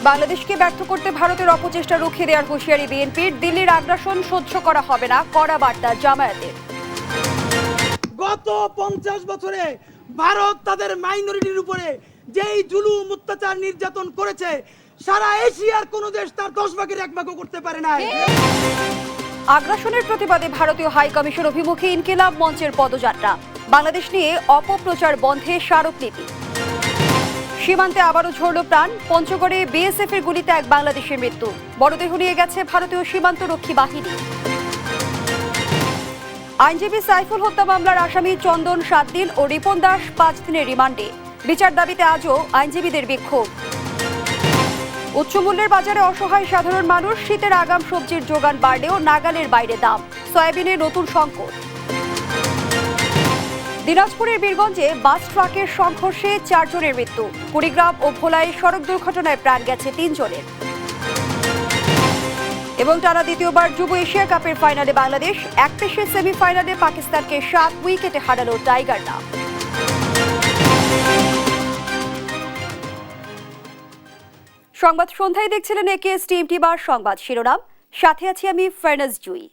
বাংলাদেশকে ব্যর্থ করতে ভারতের অপচেষ্টা রুখে দেওয়ার হুঁশিয়ারি বিএনপির। দিল্লির আগ্রাসন সহ্য করা হবে না, কড়া বার্তা জামায়াতের। গত 50 বছরে ভারত তাদের মাইনরিটির উপরে যেই জুলুম অত্যাচার নির্যাতন করেছে, সারা এশিয়ার কোন দেশ তার 10 ভাগের 1 ভাগও করতে পারে নাই। আগ্রাসনের প্রতিবাদে ভারতীয় হাই কমিশন অভিমুখে ইনকিলাব মঞ্চের পদযাত্রা। বাংলাদেশ নিয়ে অপপ্রচার বন্ধে স্মারকলিপি। সীমান্তে আবারও ঝরল প্রাণ। পঞ্চগড়ে বিএসএফ এর গুলিতে এক বাংলাদেশের মৃত্যু। মরদেহ নিয়ে গেছে ভারতীয় সীমান্তরক্ষী বাহিনী। আইনজীবী সাইফুল হত্যা মামলার আসামি চন্দন 7 দিন ও রিপন দাস 5 দিনের রিমান্ডে। বিচার দাবিতে আজও আইনজীবীদের বিক্ষোভ। উচ্চমূল্যের বাজারে অসহায় সাধারণ মানুষ। শীতের আগাম সবজির যোগান বাড়লেও নাগালের বাইরে দাম। সয়াবিনের নতুন সংকট। দিনাজপুরের বীরগঞ্জে বাস ট্রাকের সংঘর্ষে 4 জনের মৃত্যু। কুড়িগ্রাম ও ভোলায় সড়ক দুর্ঘটনায় প্রাণ গেছে 3 জনের। এবং টানা দ্বিতীয়বার যুব এশিয়া কাপের ফাইনালে বাংলাদেশ। এক পেশে সেমিফাইনালে পাকিস্তানকে 7 উইকেটে হারালো টাইগাররা। সংবাদ সন্ধ্যায় দেখছিলেন একেএস টিএমটি বার সংবাদ শিরোনাম। সাথে আছি আমি ফারনাজ জুই।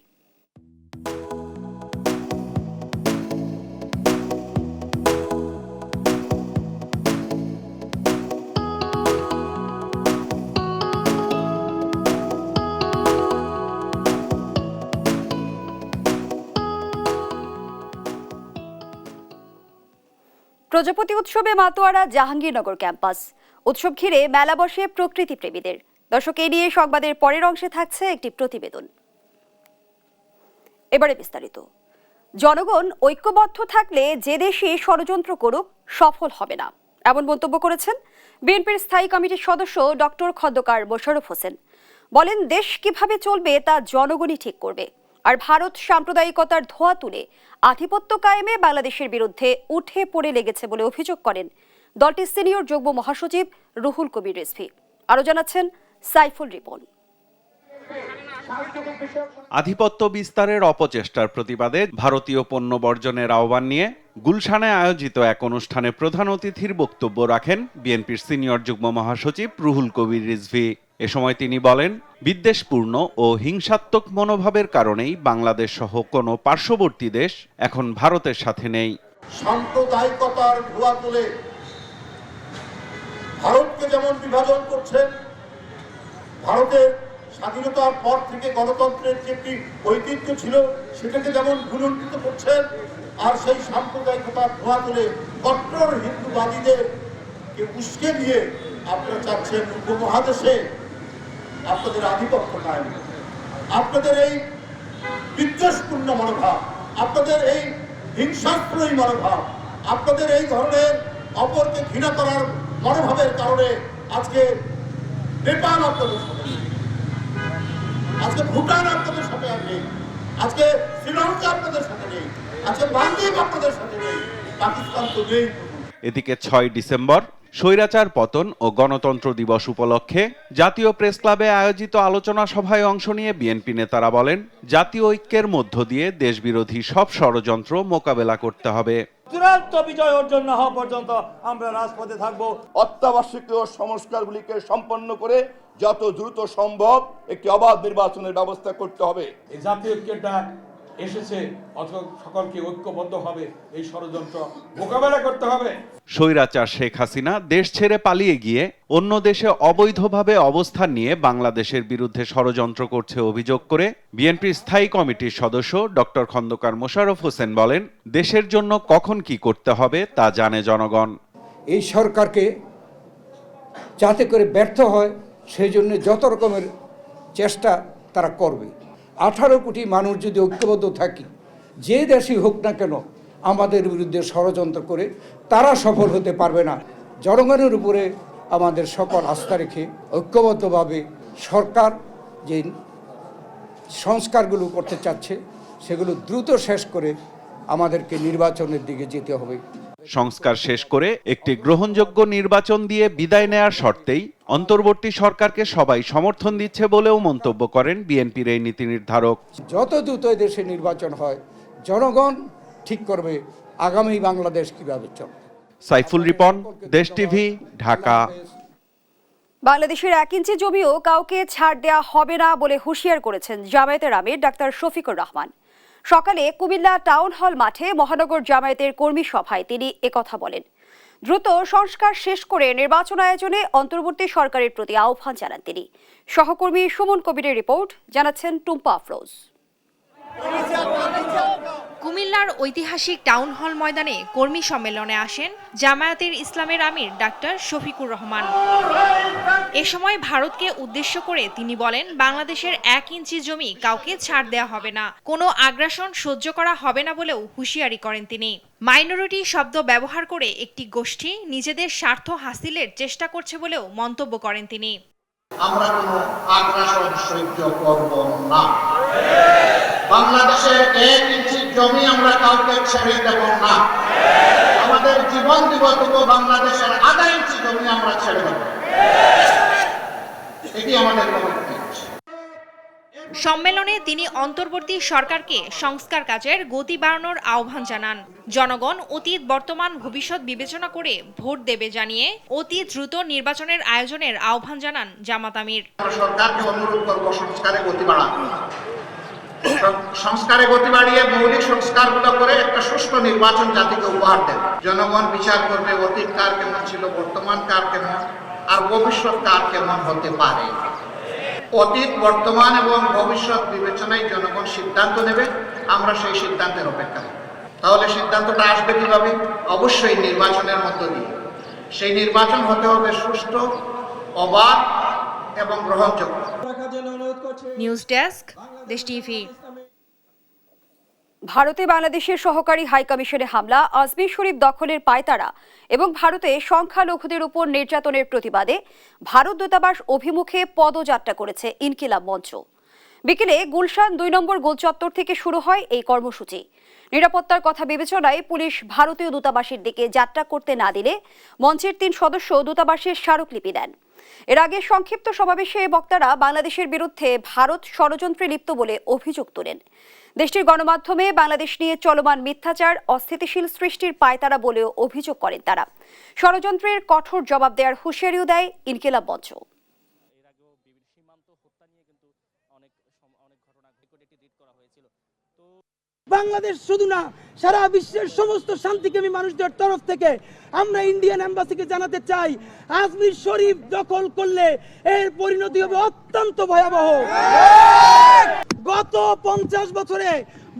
প্রজাপতি উৎসবে মাতোয়ারা জাহাঙ্গীরনগর ক্যাম্পাস। উৎসব ঘিরে মেলা বসে প্রকৃতি প্রেমীদের। দর্শক, এই নিয়ে সংবাদের পরের অংশে থাকছে একটি প্রতিবেদন। এবারে বিস্তারিত। জনগণ ঐক্যবদ্ধ থাকলে যে দেশই ষড়যন্ত্র করুক সফল হবে না, এমন মন্তব্য করেছেন বিএনপির স্থায়ী কমিটির সদস্য ডক্টর খন্দকার মোশাররফ হোসেন। বলেন, দেশ কিভাবে চলবে তা জনগণই ঠিক করবে। আর ভারত সাম্প্রদায়িকতার ধোঁয়া তুলে আধিপত্য কায়েমে বাংলাদেশের বিরুদ্ধে উঠে পড়ে লেগেছে বলে অভিযোগ করেন দলটির সিনিয়র যুগ্ম মহাসচিব রুহুল কবির রিজভী। আরো জানাচ্ছেন সাইফুল রিপন। আধিপত্য বিস্তারের অপচেষ্টার প্রতিবাদে ভারতীয় পণ্য বর্জনের আহ্বান নিয়ে গুলশানে আয়োজিত এক অনুষ্ঠানে প্রধান অতিথির বক্তব্য রাখেন বিএনপির সিনিয়র যুগ্ম মহাসচিব রুহুল কবির রিজভী। এ সময় তিনি বলেন, বিদ্বেষপূর্ণ ও হিংসাত্মক মনোভাবের কারণেই বাংলাদেশ সহ কোনো পার্শ্ববর্তী দেশ এখন ভারতের সাথে নেই। সাম্প্রদায়িকতার ধোঁয়া তুলে ভারতকে যেমন বিভাজন করছেন, ভারতের স্বাধীনতার পর থেকে গণতন্ত্রের যে একটি ঐতিহ্য ছিল সেটাকে যেমন ভুলুণ্ঠিত করছেন, আর সেই সাম্প্রদায়িকতার ধোঁয়া তুলে কট্টর হিন্দুবাদীদেরকে উস্কে দিয়ে আপনারা চাচ্ছেন উপমহাদেশে আপনাদের আধিপত্য কায়েম। আপনাদের এই বিদ্বেষপূর্ণ মনোভাব, আপনাদের এই হিংসাত্মক মনোভাব, আপনাদের এই ধরনের অপরকে ঘৃণা করার মনোভাবের কারণে আজকে নেপাল আপনাদের সাথে নেই, আজকে ভুটান আপনাদের সাথে নেই, আজকে শ্রীলঙ্কা আপনাদের সাথে নেই, আজকে মালদ্বীপ আপনাদের সাথে নেই, পাকিস্তান তো নেই। এদিকে 6 ডিসেম্বর স্বৈরাচার পতন ও গণতন্ত্র দিবস উপলক্ষে জাতীয় প্রেস ক্লাবে আয়োজিত আলোচনা সভায় অংশ নিয়ে বিএনপি নেতারা বলেন, জাতীয় ঐক্যের মধ্য দিয়ে দেশবিরোধী সব ষড়যন্ত্র মোকাবেলা করতে হবে। চূড়ান্ত বিজয় অর্জন না হওয়া পর্যন্ত আমরা রাজপথে থাকব। অত্যাবশ্যকীয় সংস্কারগুলিকে সম্পন্ন করে যত দ্রুত সম্ভব একটি অবাধ নির্বাচনের ব্যবস্থা করতে হবে। এই জাতীয় ঐক্যটা এসেছে, সকলকে ঐক্যবদ্ধভাবে এই ষড়যন্ত্র মোকাবেলা করতে হবে। স্বৈরাচার শেখ হাসিনা দেশ ছেড়ে পালিয়ে গিয়ে অন্য দেশে অবৈধভাবে অবস্থান নিয়ে বাংলাদেশের বিরুদ্ধে ষড়যন্ত্র করছে অভিযোগ করে বিএনপির স্থায়ী কমিটির সদস্য ডক্টর খন্দকার মোশাররফ হোসেন বলেন, দেশের জন্য কখন কি করতে হবে তা জানে জনগণ। এই সরকারকে যাতে করে ব্যর্থ হয় সেই জন্য যত রকমের চেষ্টা তারা করবে। 18 কোটি মানুষ যদি ঐক্যবদ্ধ থাকি, যে দেশই হোক না কেন আমাদের বিরুদ্ধে ষড়যন্ত্র করে তারা সফল হতে পারবে না। জনগণের উপরে আমাদের সকল আস্থা রেখে ঐক্যবদ্ধভাবে সরকার যে সংস্কারগুলো করতে চাচ্ছে সেগুলো দ্রুত শেষ করে আমাদেরকে নির্বাচনের দিকে যেতে হবে। সংস্কার শেষ করে একটি গ্রহণযোগ্য নির্বাচন দিয়ে বিদায় নেয়ার শর্তেই অন্তর্বর্তী সরকারকে সবাই সমর্থন দিচ্ছে বলেও মন্তব্য করেন বিএনপির এই নীতি নির্ধারক। যত দ্রুত দেশে নির্বাচন হয় জনগণ ঠিক করবে আগামী বাংলাদেশ কিভাবে চলবে। সাইফুল রিপন, দেশ টিভি, ঢাকা। বাংলাদেশের 1 ইঞ্চি জমিও কাউকে ছাড় দেওয়া হবে না বলে হুঁশিয়ার করেছেন জামায়াতের আমির ডাক্তার শফিকুর রহমান। সকালে কুমিল্লা টাউন হল মাঠে মহানগর জামায়াতের কর্মী সভায় তিনি একথা বলেন। দ্রুত সংস্কার শেষ করে নির্বাচন আয়োজনে অন্তর্বর্তী সরকারের প্রতি আহ্বান জানান তিনি। সহকর্মী সুমন কবিরের রিপোর্ট, জানাচ্ছেন টুম্পা আফরোজ। কুমিল্লার ঐতিহাসিক টাউন হল ময়দানে কর্মী সম্মেলনে আসেন জামায়াতের ইসলামের আমির ডাক্তার শফিকুর রহমান। এ সময় ভারতকে উদ্দেশ্য করে তিনি বলেন, বাংলাদেশের 1 ইঞ্চি জমি কাউকে ছাড় দেওয়া হবে না, কোনো আগ্রাসন সহ্য করা হবে না বলেও হুঁশিয়ারি করেন তিনি। মাইনরিটি শব্দ ব্যবহার করে একটি গোষ্ঠী নিজেদের স্বার্থ হাসিলের চেষ্টা করছে বলেও মন্তব্য করেন তিনি। আমরা কোনো আগ্রাসন সহ্য করব না। বাংলাদেশের 1 ইঞ্চি জমি আমরা কাউকে ছেড়ে দেব না। আমাদের জীবন দিব, তবু বাংলাদেশের 1/2 ইঞ্চি জমি আমরা ছেড়ে দেব। এটি আমাদের কমিটমেন্ট। সম্মেলনে তিনি অন্তর্বর্তী সরকারকে সংস্কার কাজের গতি বাড়ানোর আহ্বান জানান। জনগণ অতীত, বর্তমান, ভবিষ্যৎ বিবেচনা করে ভোট দেবে জানিয়ে অতি দ্রুত নির্বাচনের আয়োজনের আহ্বান জানান জামাত আমির। সরকারকে অনুরোধ করব সংস্কারে গতি বাড়াতে। সংস্কারে গতি বাড়িয়ে মৌলিক সংস্কারগুলো করে একটা সুষ্ঠু নির্বাচন জাতিকে উপহার দেবে। জনগণ বিচার করবে অতীত কার কেমন ছিল, বর্তমান কার কেমন, আর ভবিষ্যৎ কার কেমন হতে পারে। অতীত, বর্তমান এবং ভবিষ্যৎ বিবেচনায় জনগণ সিদ্ধান্ত নেবে। আমরা সেই সিদ্ধান্তের অপেক্ষা করব। তাহলে সিদ্ধান্তটা আসবে কিভাবে? অবশ্যই নির্বাচনের মধ্য দিয়ে। সেই নির্বাচন হতে হবে সুষ্ঠু, অবাধ এবং গ্রহণযোগ্য। নিউজ ডেস্ক, দেশ টিভি। ভারতে বাংলাদেশের সহকারী হাইকমিশনে হামলা, আজমির শরীফ দখলের পায়তারা এবং ভারতে সংখ্যালঘুদের উপর নির্যাতনের প্রতিবাদে ভারত দূতাবাস অভিমুখে পদযাত্রা করেছে ইনকিলাব মঞ্চ। বিকেলে গুলশান 2 নম্বর গোলচত্বর থেকে শুরু হয় এই কর্মসূচি। নিরাপত্তার কথা বিবেচনায় পুলিশ ভারতীয় দূতাবাসের দিকে যাত্রা করতে না দিলে মঞ্চের 3 সদস্য দূতাবাসের স্মারকলিপি দেন। এর আগে সংক্ষিপ্ত সমাবেশে বক্তারা বাংলাদেশের বিরুদ্ধে ভারত ষড়যন্ত্রে লিপ্ত বলে অভিযোগ তোলেন। দেশটির গণমাধ্যমে বাংলাদেশ নিয়ে চলমান মিথ্যাচার অস্থিতিশীল সৃষ্টির পায়তারা বলেও অভিযোগ করেন তারা। ষড়যন্ত্রের কঠোর জবাব দেওয়ার হুঁশিয়ারিও দেয় ইনকিলাব মঞ্চ। বাংলাদেশ শুধু না, সারা বিশ্বের সমস্ত শান্তিকামী মানুষদের তরফ থেকে আমরা ইন্ডিয়ান এম্বাসিকে জানাতে চাই, আজমির শরীফ দখল করলে এর পরিণতি হবে অত্যন্ত ভয়াবহ। গত 50 বছরে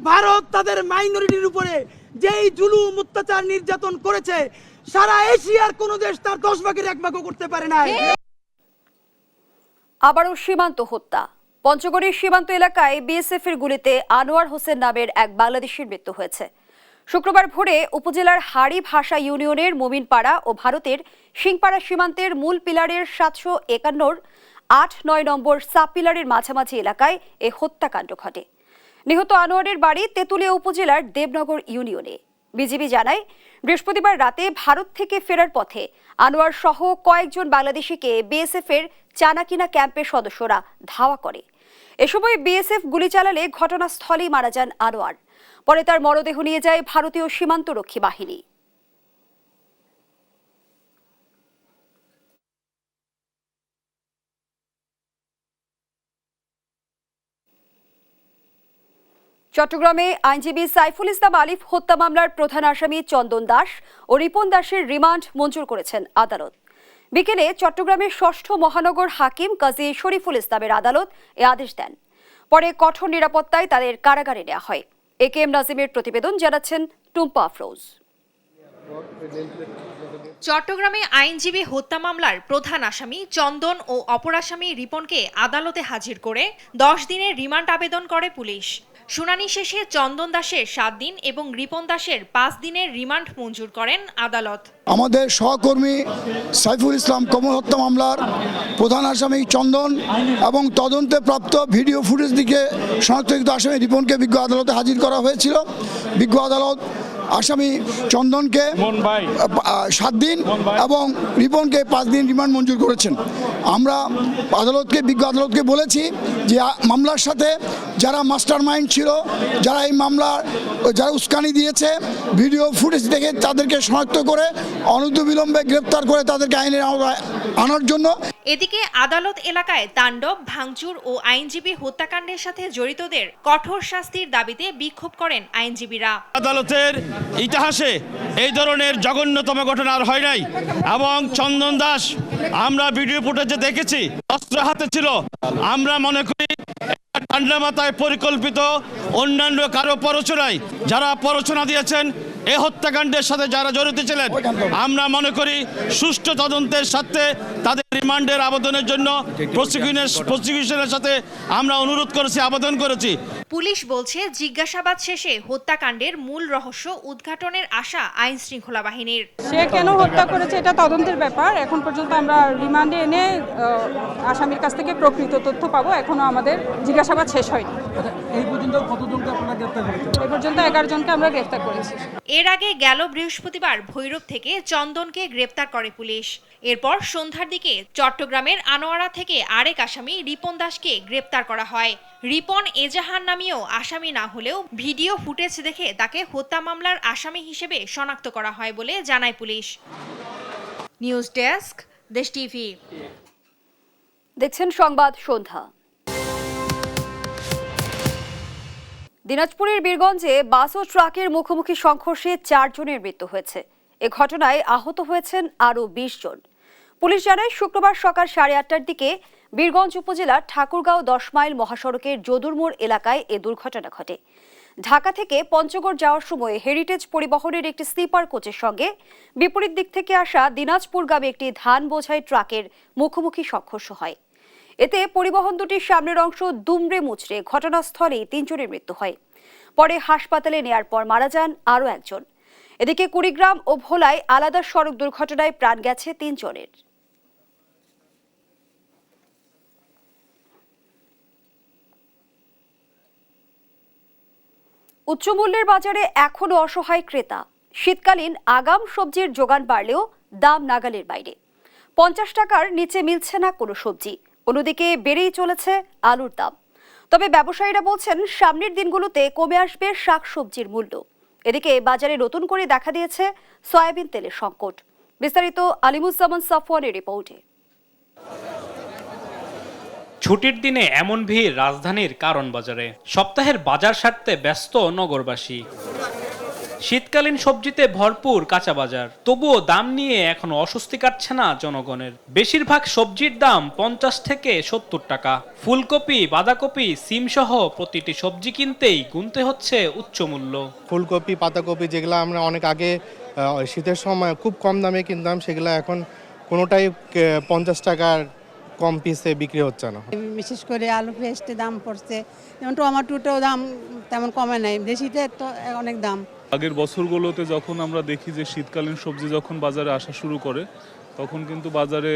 ভারত তাদের মাইনরিটির উপরে যেই জুলুম, অত্যাচার, নির্যাতন করেছে, সারা এশিয়ার কোন দেশ তার 10 ভাগের 1 ভাগও করতে পারে না। আবারও সীমান্ত হত্যা। পঞ্চগড়ের সীমান্ত এলাকায় বিএসএফ এর গুলিতে আনোয়ার হোসেন নামের এক বাংলাদেশির মৃত্যু হয়েছে। শুক্রবার ভোরে উপজেলার হাড়ি ভাষা ইউনিয়নের মোমিনপাড়া ও ভারতের সিংপাড়া সীমান্তের মূল পিলারের 751 8-9 নম্বর সাব পিলারের মাঝামাঝি এলাকায় এ হত্যাকাণ্ড ঘটে। নিহত আনোয়ারের বাড়ি তেঁতুলিয়া উপজেলার দেবনগর ইউনিয়নে। বিজিবি জানায়, বৃহস্পতিবার রাতে ভারত থেকে ফেরার পথে আনোয়ার সহ কয়েকজন বাংলাদেশিকে বিএসএফ এর চানাকিনা ক্যাম্পের সদস্যরা ধাওয়া করে। এ সময় বিএসএফ গুলি চালালে ঘটনাস্থলেই মারা যান আনোয়ার। পরে তার মরদেহ নিয়ে যায় ভারতীয় সীমান্তরক্ষী বাহিনী। চট্টগ্রামে আইনজীবী সাইফুল ইসলাম আলিফ হত্যা মামলার প্রধান আসামি চন্দন দাস ও রিপন দাসের রিমান্ড মঞ্জুর করেছেন আদালত। বিকেলে চট্টগ্রামের 6ষ্ঠ মহানগর হাকিম কাজী শরীফুল ইসলামের আদালত এ আদেশ দেন। পরে কঠোর নিরাপত্তায় তাদের কারাগারে নেওয়া হয়। একেএম নাজিমের প্রতিবেদন, জানাচ্ছেন টুম্পা আফরোজ। চট্টগ্রামে আইনজীবী হত্যা মামলার প্রধান আসামি চন্দন ও অপর আসামি রিপনকে আদালতে হাজির করে 10 দিনের রিমান্ড আবেদন করে পুলিশ। শুনানি শেষে চন্দন দাসের 7 দিন এবং রিপন দাসের 5 দিনের রিমান্ড মঞ্জুর করেন আদালত। আমাদের সহকর্মী সাইফুল ইসলাম কমল হত্যা মামলার প্রধান আসামি চন্দন এবং তদন্তে প্রাপ্ত ভিডিও ফুটেজ দিকে শনাক্তকৃত আসামি রিপনকে বিজ্ঞ আদালতে হাজির করা হয়েছিল। বিজ্ঞ আদালত আসামি চন্দনকে 7 দিন এবং রিপনকে 5 দিন রিমান্ড মঞ্জুর করেছেন। আমরা বিজ্ঞ আদালতকে বলেছি যে মামলার সাথে যারা মাস্টার মাইন্ড ছিল, যারা এই মামলার যারা উস্কানি দিয়েছে, ভিডিও ফুটেজ দেখে তাদেরকে শনাক্ত করে অনতিবিলম্বে গ্রেপ্তার করে তাদেরকে আইনের আওতায় আনার জন্য। এদিকে আদালত এলাকায় তাণ্ডব, ভাঙচুর ও আইনজীবী হত্যাকাণ্ডের সাথে জড়িতদের কঠোর শাস্তির দাবিতে বিক্ষোভ করেন আইনজীবীরা। আদালতের ইতিহাসে এই ধরনের জঘন্যতম ঘটনা আর হয় নাই এবং চন্দন দাস আমরা ভিডিও ফুটেজে দেখেছি অস্ত্র হাতে ছিল। আমরা মনে করি ঠান্ডা মাথায় পরিকল্পিত অন্যান্য কারো প্ররোচনায় যারা প্ররোচনা দিয়েছেন এই হত্যাকাণ্ডের সাথে যারা জড়িত ছিলেন, আমরা মনে করি সুষ্ঠু তদন্তের সাথে তাদের রিমান্ডের আবেদনের জন্য প্রসিকিউশনের সাথে আমরা অনুরোধ করেছি, আবেদন করেছি। পুলিশ বলছে জিজ্ঞাসাবাদ শেষে হত্যাকাণ্ডের মূল রহস্য উদ্ঘাটনের আশা আইন শৃঙ্খলা বাহিনীর। সে কেন হত্যা করেছে এটা তদন্তের ব্যাপার। এখন পর্যন্ত আমরা রিমান্ডে এনে আসামির কাছ থেকে প্রকৃত তথ্য পাবো। এখনো আমাদের জিজ্ঞাসাবাদ শেষ হয়নি। এই পর্যন্ত কতজনকে আপনারা গ্রেফতার করেছেন? এই পর্যন্ত 11 জনকে আমরা গ্রেফতার করেছি। এর আগে গেল বৃহস্পতিবার ভৈরব থেকে চন্দনকে গ্রেপ্তার করে পুলিশ। এরপর সন্ধ্যার দিকে চট্টগ্রামের আনোয়ারা থেকে আরেক আসামি রিপন দাসকে গ্রেপ্তার করা হয়। রিপন এজাহার নামীয় আসামি না হলেও ভিডিও ফুটেজ দেখে তাকে হত্যা মামলার আসামি হিসেবে শনাক্ত করা হয় বলে জানায় পুলিশ। নিউজ ডেস্ক, দেশ টিভি। দেখছেন সংবাদ সন্ধ্যা। দিনাজপুরের বীরগঞ্জে বাস ও ট্রাকের মুখোমুখি সংঘর্ষে 4 জনের মৃত্যু হয়েছে। এ ঘটনায় আহত হয়েছেন আরও 20 জন। পুলিশ জানায় শুক্রবার সকাল 8:30টার দিকে বীরগঞ্জ উপজেলার ঠাকুরগাঁও 10 মাইল মহাসড়কের যদুরমোড় এলাকায় এ দুর্ঘটনা ঘটে। ঢাকা থেকে পঞ্চগড় যাওয়ার সময় হেরিটেজ পরিবহনের একটি স্লিপার কোচের সঙ্গে বিপরীত দিক থেকে আসা দিনাজপুরগামী একটি ধান বোঝাই ট্রাকের মুখোমুখি সংঘর্ষ হয়। এতে পরিবহন দুটির সামনের অংশ দুমড়ে মুচড়ে ঘটনাস্থলেই 3 জনের মৃত্যু হয়। পরে হাসপাতালে নেয়ার পর মারা যান আরও 1 জন। এদিকে কুড়িগ্রাম ও ভোলায় আলাদা সড়ক দুর্ঘটনায় প্রাণ গেছে 3 জনের। উচ্চমূল্যের বাজারে এখনো অসহায় ক্রেতা। শীতকালীন আগাম সবজির যোগান বাড়লেও দাম নাগালের বাইরে। 50 টাকার নিচে মিলছে না কোনো সবজি। অন্যদিকে বেড়েই চলেছে আলুর দাম। তবে ব্যবসায়ীরা বলছেন সামনের দিনগুলোতে কমে আসবে শাকসবজির মূল্য। এদিকে বাজারে নতুন করে দেখা দিয়েছে সয়াবিন তেলের সংকট। বিস্তারিত আলিমুজ্জামান সাফওয়ানের রিপোর্টে। ছুটির দিনে এমন ভিড় রাজধানীর কারণ বাজারে। সপ্তাহের বাজার সারতে ব্যস্ত নগরবাসী। শীতকালীন সবজিতে ভরপুর কাঁচা বাজার, তবুও দাম নিয়ে এখনো অস্বস্তি কাটছে না জনগণের। বেশিরভাগ সবজির দাম 50 থেকে 70 টাকা। ফুলকপি, বাঁধাকপি, সিম সহ প্রতিটি সবজি কিনতেই গুনতে হচ্ছে উচ্চ মূল্য। ফুলকপি, পাতাকপি যেগুলো আমরা অনেক আগে শীতের সময় খুব কম দামে কিনতাম, সেগুলো এখন কোনোটাই 50 টাকার কম পিসে বিক্রি হচ্ছে না। বিশেষ করে আলু পেস্টের দাম পড়ছে, যেমন টমেটোটাও দাম তেমন কমে নাই, দেশিতে তো অনেক দাম। আগের বছরগুলোতে যখন আমরা দেখি যে শীতকালীন সবজি যখন বাজারে আসা শুরু করে, তখন কিন্তু বাজারে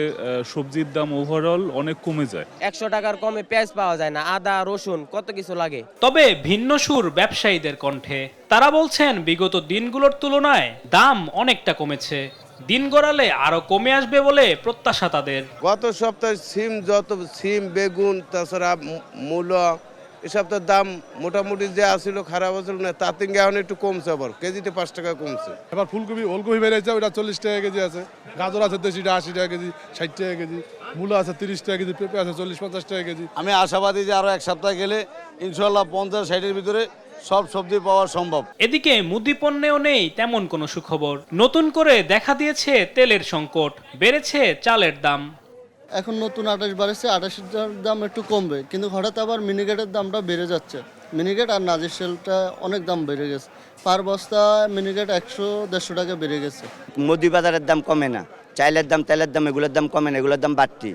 সবজির দাম ওভারঅল অনেক কমে যায়। 100 টাকার কমে পেঁয়াজ পাওয়া যায় না, আদা, রসুন কত কিছু লাগে। তবে ভিন্ন সুর ব্যবসায়ীদের কণ্ঠে। তারা বলছেন বিগত দিনগুলোর তুলনায় দাম অনেকটা কমেছে। দিন গড়ালে আরো কমে আসবে বলে প্রত্যাশা তাদের। গত সপ্তাহে সিম, বেগুন, তাছাড়া মূলা এসব তো দাম মোটামুটি যে আসছিল খারাপ আসছিল না, তার থেকে এখন একটু কমছে, আবার কেজিতে 5 টাকা কমছে। এবার ওলকপি বেড়েছে, ওটা 40 টাকা কেজি আছে। গাজর আছে দেশিটা 80 টাকা কেজি, 60 টাকা কেজি। মূলা আছে 30 টাকা কেজি, পেঁপে আছে 40-50 টাকা কেজি। আমি আশাবাদী যে আরো 1 সপ্তাহ গেলে ইনশাল্লাহ 50-60-এর ভিতরে সব সবজি পাওয়া সম্ভব। এদিকে মুদি পণ্যেও নেই তেমন কোনো সুখবর। নতুন করে দেখা দিয়েছে তেলের সংকট, বেড়েছে চালের দাম। এখন নতুন 28 বাড়ছে, 28-এর দাম একটু কমবে, কিন্তু হঠাৎ আবার মিনিকেটের দামটা বেড়ে যাচ্ছে। মিনিকেট আর নাজিরশেলটা অনেক দাম বেড়ে গেছে। পার বস্তা মিনিকেট 100-150 টাকা বেড়ে গেছে। মুদি বাজারের দাম কমে না, চাইলের দাম, তেলের দাম, এগুলোর দাম কমে না, এগুলোর দাম বাড়তি।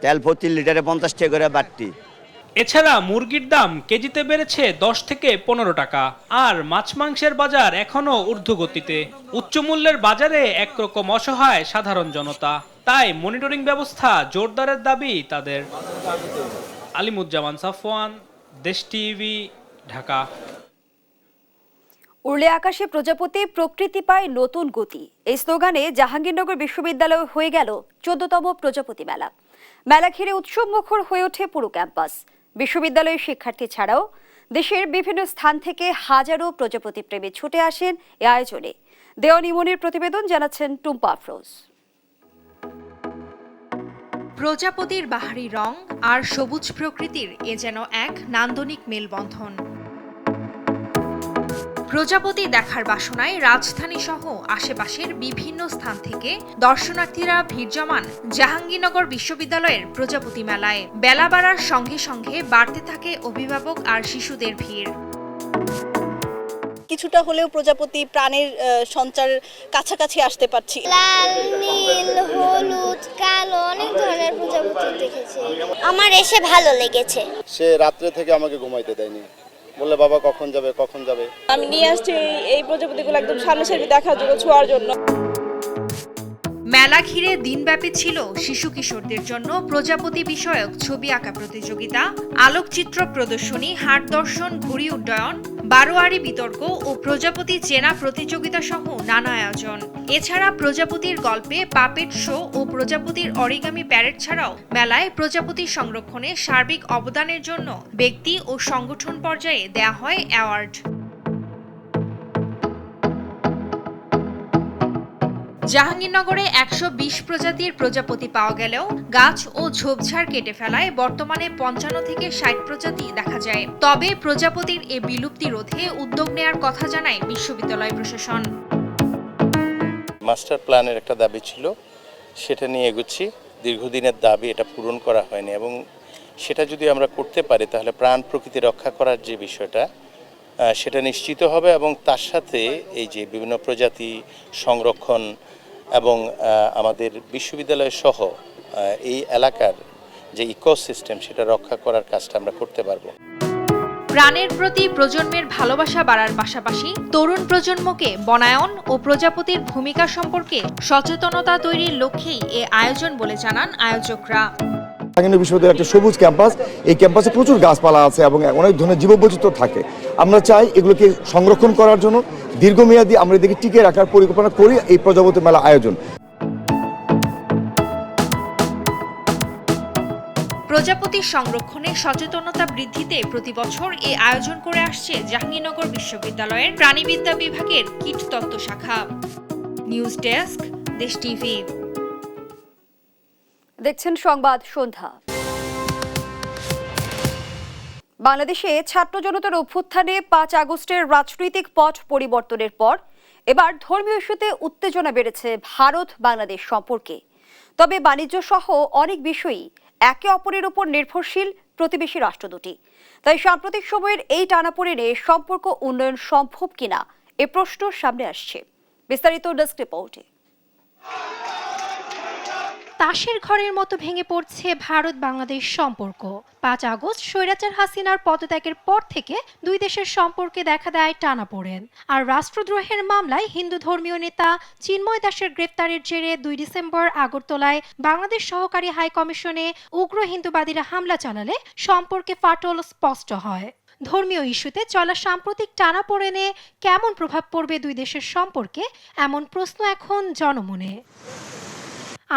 তেল প্রতি লিটারে 50 টাকা করে বাড়তি। এছাড়া মুরগির দাম কেজিতে বেড়েছে 10 থেকে 15 টাকা। আর মাছ মাংসের বাজার এখনো ঊর্ধ্বগতিতে। উচ্চ মূল্যের বাজারে একরকম অসহায় সাধারণ জনতা। তাই মনিটরিং ব্যবস্থা জোরদারের দাবি তাদের। আলিমুজ্জামান সাফওয়ান, দেশ টিভি, ঢাকা। উড়লে আকাশে প্রজাপতি, প্রকৃতি পায় নতুন গতি। এই স্লোগানে জাহাঙ্গীরনগর বিশ্ববিদ্যালয়ে হয়ে গেল 14তম প্রজাপতি মেলা। মেলা ঘিরে উৎসব মুখর হয়ে ওঠে পুরো ক্যাম্পাস। বিশ্ববিদ্যালয়ের শিক্ষার্থী ছাড়াও দেশের বিভিন্ন স্থান থেকে হাজারো প্রজাপতি প্রেমী ছুটে আসেন এ আয়োজনে। দেওয়ান ইমনের প্রতিবেদন, জানাচ্ছেন টুম্পা আফরোজ। প্রজাপতির বাহারি রং আর সবুজ প্রকৃতির এ যেন এক নান্দনিক মেলবন্ধন। প্রজাপতি দেখার বাসনায় রাজধানী সহ আশেপাশের বিভিন্ন স্থান থেকে দর্শনার্থীরা ভিড় জমান জাহাঙ্গীরনগর বিশ্ববিদ্যালয়ের প্রজাপতি মেলায়। বেলা বাড়ার সঙ্গে সঙ্গে বাড়তে থাকে অভিভাবক আর শিশুদের ভিড়। কিছুটা হলেও প্রজাপতি প্রাণের সঞ্চার কাছাকাছি আসতে পারছি। লাল, নীল, হলুদ, কালো অনেক ধরনের প্রজাপতি দেখেছি। আমার এসে ভালো লেগেছে। সে রাত্রে থেকে আমাকে ঘুমাইতে দেয়নি, বললে বাবা কখন যাবে কখন যাবে। আমি নিয়ে আসছি এই প্রজাপতিগুলো একদম সামনাসামনি দেখার জন্য, ছোঁয়ার জন্য। মেলা ঘিরে দিনব্যাপী ছিল শিশু কিশোরদের জন্য প্রজাপতি বিষয়ক ছবি আঁকা প্রতিযোগিতা, আলোকচিত্র প্রদর্শনী, হাট দর্শন, ঘুড়ি উড্ডয়ন, বারোয়ারি বিতর্ক ও প্রজাপতি চেনা প্রতিযোগিতা সহ নানা আয়োজন। এছাড়া প্রজাপতির গল্পে পাপেট শো ও প্রজাপতির অরিগামি প্যারেড ছাড়াও মেলায় প্রজাপতি সংরক্ষণে সার্বিক অবদানের জন্য ব্যক্তি ও সংগঠন পর্যায়ে দেয়া হয় অ্যাওয়ার্ড। জাহাঙ্গীরনগরে ১২০ প্রজাতির প্রজাপতি পাওয়া গেলেও গাছ ও ঝোপঝাড় কেটে ফেলায় বর্তমানে ৫৫ থেকে ৬০ প্রজাতি দেখা যায়। তবে প্রজাপতির এ বিলুপ্তি রোধে উদ্যোগ নেয়ার কথা জানায় বিশ্ববিদ্যালয় প্রশাসন। মাস্টার প্ল্যানের একটা দাবি ছিল, সেটা নিয়ে এগোচ্ছি। দীর্ঘদিনের দাবি, এটা পূরণ করা হয়নি এবং সেটা যদি আমরা করতে পারি তাহলে প্রাণ প্রকৃতি রক্ষা করার যে বিষয়টা সেটা নিশ্চিত হবে এবং তার সাথে এই যে বিভিন্ন প্রজাতি সংরক্ষণ এবং আমাদের বিশ্ববিদ্যালয় সহ এই এলাকার যে ইকোসিস্টেম সেটা রক্ষা করার কাজটা আমরা করতে পারবো। প্রাণের প্রতি প্রজন্মের ভালোবাসা বাড়ার পাশাপাশি তরুণ প্রজন্মকে বনায়ন ও প্রজাপতির ভূমিকা সম্পর্কে সচেতনতা তৈরির লক্ষ্যেই এ আয়োজন বলে জানান আয়োজকরা। জাহাঙ্গীরনগর বিশ্ববিদ্যালয়ের একটা সবুজ ক্যাম্পাস, এই ক্যাম্পাসে প্রচুর গাছপালা আছে এবং অনেক ধরনের জীববৈচিত্র্য থাকে। আমরা চাই এগুলোকে সংরক্ষণ করার জন্য দীর্ঘমেয়াদী আমরা এদিকে টিকিয়ে রাখার পরিকল্পনা করি এই প্রজাপতি মেলা আয়োজন। প্রজাপতি সংরক্ষণে সচেতনতা বৃদ্ধিতে প্রতি বছর এ আয়োজন করে আসছে জাহাঙ্গীরনগর বিশ্ববিদ্যালয়ের প্রাণীবিদ্যা বিভাগের কীটতত্ত্ব শাখা। নিউজ ডেস্ক, দেশ টিভি। দেখছেন সংবাদ সন্ধ্যা। বাংলাদেশে ছাত্র জনতার অভ্যুত্থানে ৫ আগস্টের রাজনৈতিক পট পরিবর্তনের পর এবার ধর্মীয় ইস্যুতে উত্তেজনা বেড়েছে ভারত বাংলাদেশ সম্পর্কে। তবে বাণিজ্য সহ অনেক বিষয়ই একে অপরের উপর নির্ভরশীল প্রতিবেশী রাষ্ট্র দুটি। তাই সাম্প্রতিক সময়ের এই টানাপোড়েনে সম্পর্ক উন্নয়ন সম্ভব কিনা এ প্রশ্ন সামনে আসছে। বিস্তারিত ডেস্ক রিপোর্টে। তাসের ঘরের মতো ভেঙে পড়ছে ভারত বাংলাদেশ সম্পর্ক। ৫ আগস্ট স্বৈরাচার হাসিনার পদত্যাগের পর থেকে দুই দেশের সম্পর্কে দেখা দেয় টানাপোড়েন। আর রাষ্ট্রদ্রোহের মামলায় হিন্দু ধর্মীয় নেতা চিন্ময় দাসের গ্রেফতারের জেরে ২ ডিসেম্বর আগরতলায় বাংলাদেশ সহকারী হাই কমিশনে উগ্র হিন্দুবাদীরা হামলা চালালে সম্পর্কে ফাটল স্পষ্ট হয়। ধর্মীয় ইস্যুতে চলা সাম্প্রতিক টানাপোড়েনে কেমন প্রভাব পড়বে দুই দেশের সম্পর্কে, এমন প্রশ্ন এখন জনমনে।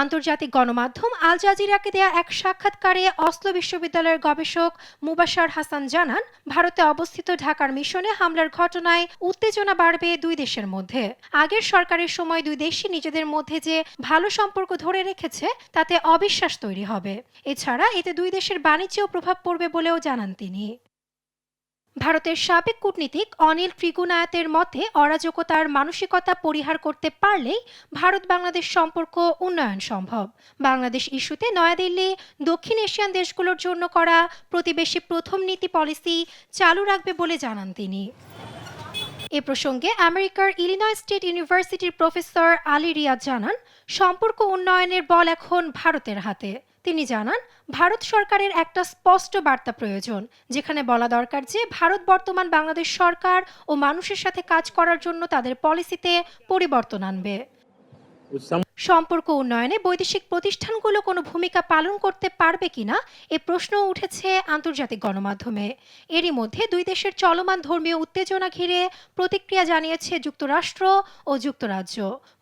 আন্তর্জাতিক গণমাধ্যম আল জাজিরাকে দেয়া এক সাক্ষাৎকারে অসলো বিশ্ববিদ্যালয়ের গবেষক মুবাশার হাসান জানান, ভারতে অবস্থিত ঢাকার মিশনে হামলার ঘটনায় উত্তেজনা বাড়বে দুই দেশের মধ্যে। আগের সরকারের সময় দুই দেশই নিজেদের মধ্যে যে ভালো সম্পর্ক ধরে রেখেছে তাতে অবিশ্বাস তৈরি হবে। এছাড়া এতে দুই দেশের বাণিজ্যেও প্রভাব পড়বে বলেও জানান তিনি। ভারতের সাবেক কূটনীতিক অনিল ত্রিগুনায়াতের মতে, অরাজকতার মানসিকতা পরিহার করতে পারলেই ভারত বাংলাদেশ সম্পর্ক উন্নয়ন সম্ভব। বাংলাদেশ ইস্যুতে নয়াদিল্লি দক্ষিণ এশিয়ান দেশগুলোর জন্য করা প্রতিবেশী প্রথম নীতি পলিসি চালু রাখবে বলে জানান তিনি। এ প্রসঙ্গে আমেরিকার ইলিনয় স্টেট ইউনিভার্সিটির প্রফেসর আলী রিয়াদ জানান, সম্পর্ক উন্নয়নের বল এখন ভারতের হাতে। তিনি জানান, ভারত সরকারের একটা স্পষ্ট বার্তা প্রয়োজন, যেখানে বলা দরকার যে ভারত বর্তমান বাংলাদেশ সরকার ও মানুষের সাথে কাজ করার জন্য তাদের পলিসিতে পরিবর্তন আনবে। সম্পর্ক উন্নয়নে বৈদেশিক প্রতিষ্ঠানগুলো কোনো ভূমিকা পালন করতে পারবে কিনা এ প্রশ্ন উঠেছে আন্তর্জাতিক গণমাধ্যমে। এরই মধ্যে দুই দেশের চলমান ধর্মীয় উত্তেজনা ঘিরে প্রতিক্রিয়া জানিয়েছে যুক্তরাষ্ট্র ও যুক্তরাজ্য।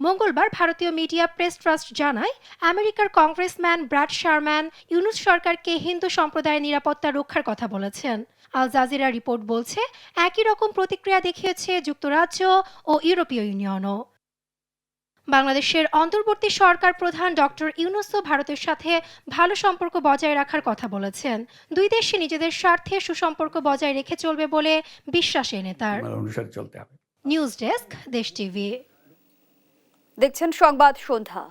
মঙ্গলবার ভারতীয় মিডিয়া প্রেস ট্রাস্ট জানায়, আমেরিকার কংগ্রেসম্যান ব্রাড শারম্যান ইউনুস সরকারকে হিন্দু সম্প্রদায়ের নিরাপত্তা রক্ষার কথা বলেছেন। আল জাজিরা রিপোর্ট বলছে, একই রকম প্রতিক্রিয়া দেখিয়েছে যুক্তরাজ্য ও ইউরোপীয় ইউনিয়নও। বাংলাদেশের অন্তর্বর্তী সরকার প্রধান ডক্টর ইউনূসও ভারতের সাথে ভালো সম্পর্ক বজায় রাখার কথা বলেছেন। দুই দেশই নিজেদের স্বার্থে সুসম্পর্ক বজায় রেখে চলবে বলে বিশ্বাস এই নেতার। নিউজ ডেস্ক, দেশ টিভি। দেখছেন সংবাদ সন্ধ্যা।